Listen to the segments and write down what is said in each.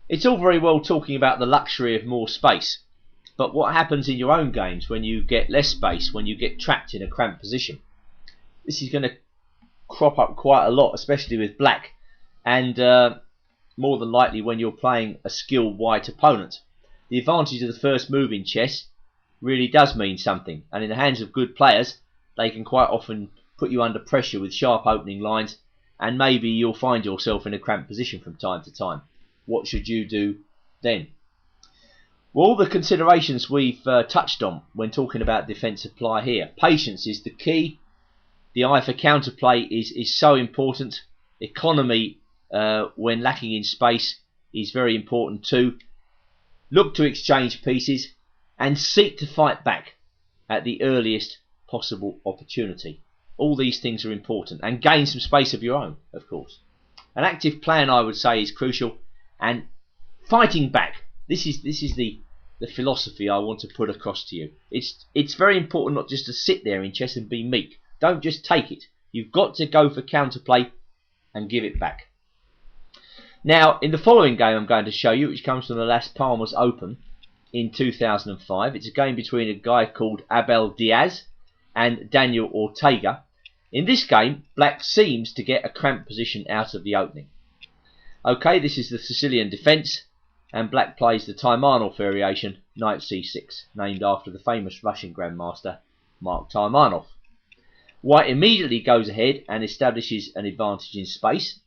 It's all very well talking about the luxury of more space, but what happens in your own games when you get less space, when you get trapped in a cramped position? This is going to crop up quite a lot, especially with black, and more than likely when you're playing a skilled white opponent. The advantage of the first move in chess really does mean something, and in the hands of good players they can quite often put you under pressure with sharp opening lines, and maybe you'll find yourself in a cramped position from time to time. What should you do then? Well, all the considerations we've touched on when talking about defence apply here. Patience is the key. The eye for counterplay is so important. Economy when lacking in space is very important too. Look to exchange pieces and seek to fight back at the earliest possible opportunity. All these things are important, and gain some space of your own, of course. An active plan, I would say, is crucial, and fighting back. This is the philosophy I want to put across to you. It's very important not just to sit there in chess and be meek. Don't just take it. You've got to go for counterplay and give it back. Now, in the following game I'm going to show you, which comes from the Las Palmas Open in 2005, it's a game between a guy called Abel Diaz and Daniel Ortega. In this game, black seems to get a cramped position out of the opening. Okay, this is the Sicilian defence, and black plays the Taimanov variation, knight c6, named after the famous Russian grandmaster Mark Taimanov. White immediately goes ahead and establishes an advantage in space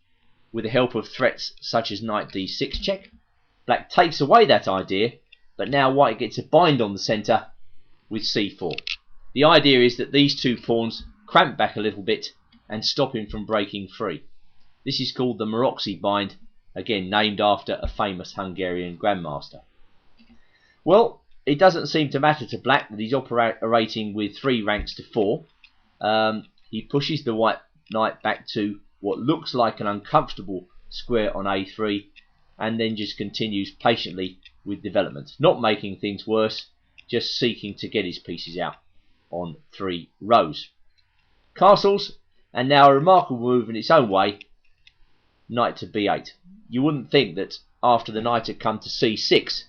with the help of threats such as knight d6 check. Black takes away that idea, but now white gets a bind on the centre with c4. The idea is that these two pawns cramp back a little bit and stop him from breaking free. This is called the Maroczy bind, again named after a famous Hungarian grandmaster. Well, it doesn't seem to matter to black that he's operating with 3 ranks to 4. He pushes the white knight back to what looks like an uncomfortable square on a3, and then just continues patiently with development, not making things worse, just seeking to get his pieces out on 3 rows. Castles, and now a remarkable move in its own way, knight to b8. You wouldn't think that after the knight had come to c6,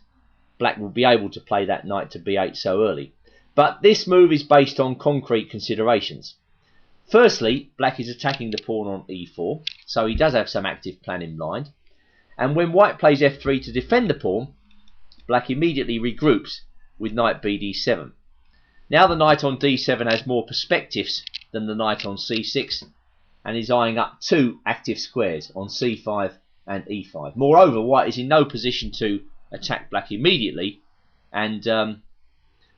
black would be able to play that knight to b8 so early. But this move is based on concrete considerations. Firstly, black is attacking the pawn on e4, so he does have some active plan in mind. And when white plays f3 to defend the pawn, black immediately regroups with knight bd7. Now the knight on d7 has more perspectives than the knight on c6, and is eyeing up 2 active squares on c5 and e5. Moreover, white is in no position to attack black immediately, and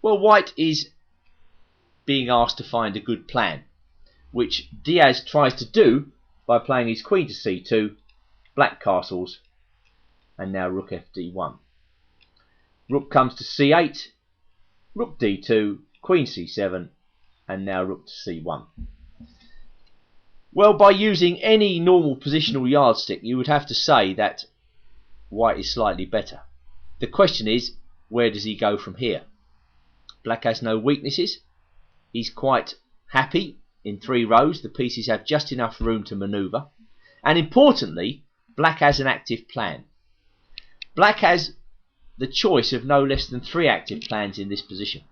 well, white is being asked to find a good plan, which Diaz tries to do by playing his queen to c2, black castles, and now rook fd1. Rook comes to c8, rook d2, queen c7, and now rook to c1. Well, by using any normal positional yardstick, you would have to say that white is slightly better. The question is, where does he go from here? Black has no weaknesses. He's quite happy in 3 rows. The pieces have just enough room to manoeuvre. And importantly, black has an active plan. Black has the choice of no less than 3 active plans in this position.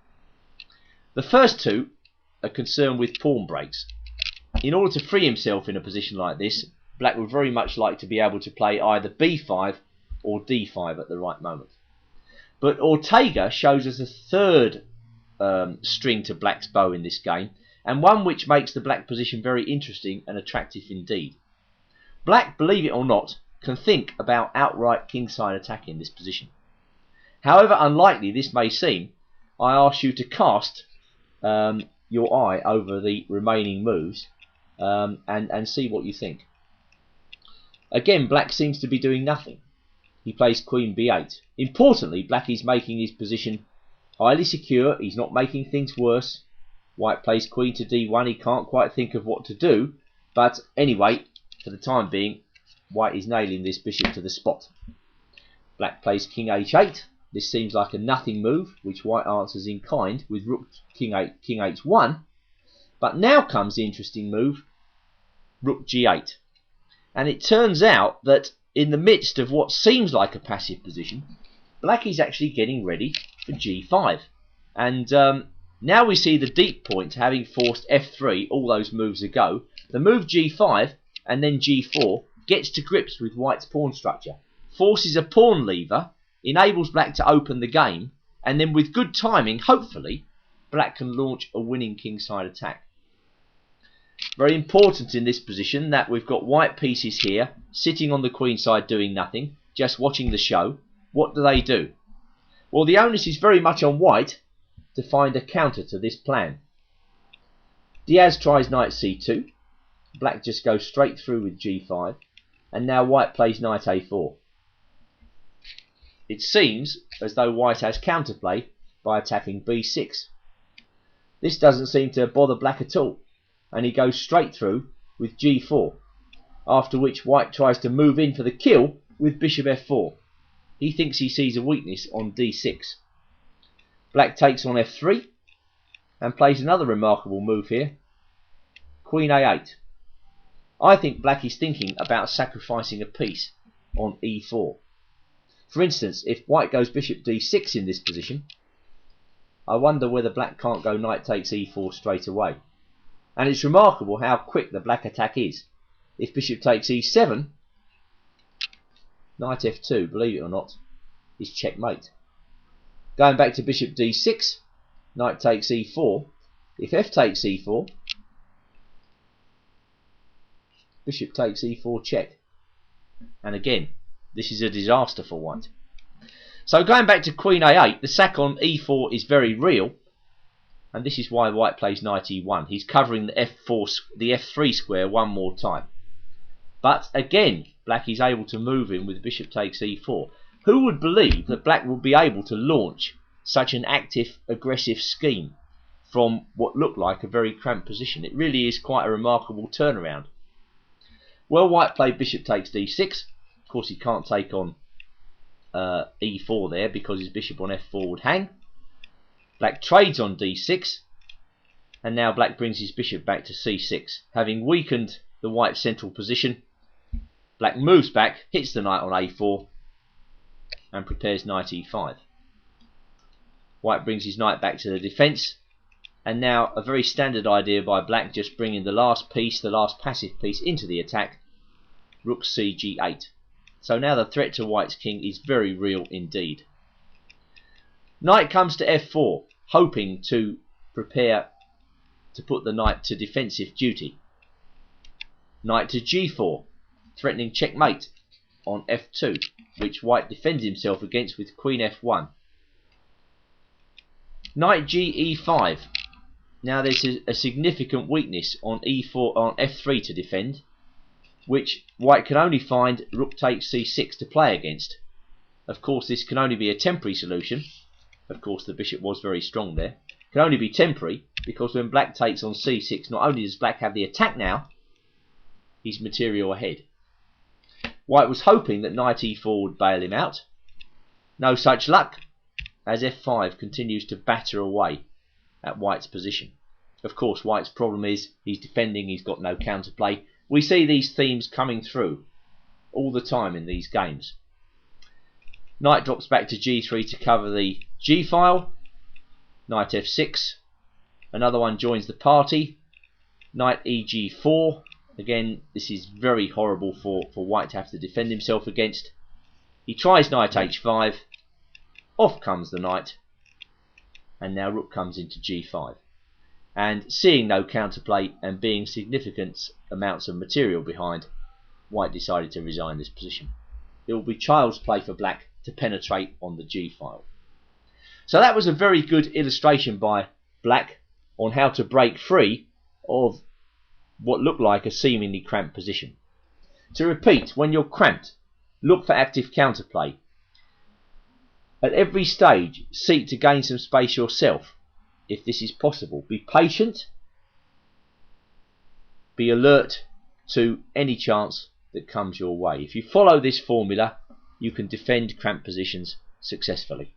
The first 2 are concerned with pawn breaks. In order to free himself in a position like this, black would very much like to be able to play either b5 or d5 at the right moment. But Ortega shows us a third string to black's bow in this game, and one which makes the black position very interesting and attractive indeed. Black, believe it or not, can think about outright kingside attack in this position. However unlikely this may seem, I ask you to cast your eye over the remaining moves and see what you think. Again, black seems to be doing nothing. He plays queen b8. Importantly, black is making his position highly secure. He's not making things worse. White plays queen to d1. He can't quite think of what to do. But anyway, for the time being, white is nailing this bishop to the spot. Black plays king h8. This seems like a nothing move, which white answers in kind with rook king h1. But now comes the interesting move, rook g8. And it turns out that in the midst of what seems like a passive position, black is actually getting ready for g5. And now we see the deep point having forced f3 all those moves ago. The move g5 and then g4 gets to grips with white's pawn structure, forces a pawn lever, enables black to open the game, and then with good timing, hopefully, black can launch a winning kingside attack. Very important in this position that we've got white pieces here sitting on the queen side doing nothing, just watching the show. What do? Well, the onus is very much on white to find a counter to this plan. Diaz tries knight c2, black just goes straight through with g5, and now white plays knight a4. It seems as though white has counterplay by attacking b6. This doesn't seem to bother black at all, and he goes straight through with g4, after which white tries to move in for the kill with bishop f4. He thinks he sees a weakness on d6. Black takes on f3 and plays another remarkable move here, queen a8. I think black is thinking about sacrificing a piece on e4. For instance, if white goes bishop d6 in this position, I wonder whether black can't go knight takes e4 straight away. And it's remarkable how quick the black attack is. If bishop takes e7, knight f2, believe it or not, is checkmate. Going back to bishop d6, knight takes e4. If f takes e4, bishop takes e4 check. And again, this is a disaster for white. So going back to queen a8, the sack on e4 is very real, and this is why white plays knight e1. He's covering the f3 square one more time. But again, black is able to move in with bishop takes e4. Who would believe that black would be able to launch such an active, aggressive scheme from what looked like a very cramped position? It really is quite a remarkable turnaround. Well, white played bishop takes d6. Of course, he can't take on e4 there because his bishop on f4 would hang. Black trades on d6, and now black brings his bishop back to c6. Having weakened the white central position, black moves back, hits the knight on a4, and prepares knight e5. White brings his knight back to the defence, and now a very standard idea by black, just bringing the last piece, the last passive piece, into the attack, rook cg8. So now the threat to white's king is very real indeed. Knight comes to f4, hoping to prepare to put the knight to defensive duty. Knight to g4, threatening checkmate on f2, which white defends himself against with queen f1. Knight ge5. Now there's a significant weakness on e4, on f3 to defend, which white can only find rook takes c6 to play against. Of course, this can only be a temporary solution. Of course, the bishop was very strong there. It can only be temporary because when black takes on c6, not only does black have the attack now, he's material ahead. White was hoping that knight e4 would bail him out. No such luck, as f5 continues to batter away at white's position. Of course, white's problem is he's defending, he's got no counterplay. We see these themes coming through all the time in these games. Knight drops back to g3 to cover the g file. Knight f6. Another one joins the party. Knight eg4. Again, this is very horrible for white to have to defend himself against. He tries knight h5. Off comes the knight. And now rook comes into g5. And seeing no counterplay and being significant amounts of material behind, white decided to resign this position. It will be child's play for black to penetrate on the g file. So that was a very good illustration by black on how to break free of what looked like a seemingly cramped position. To repeat, when you're cramped, look for active counterplay. At every stage, seek to gain some space yourself, if this is possible. Be patient, be alert to any chance that comes your way. If you follow this formula, you can defend cramped positions successfully.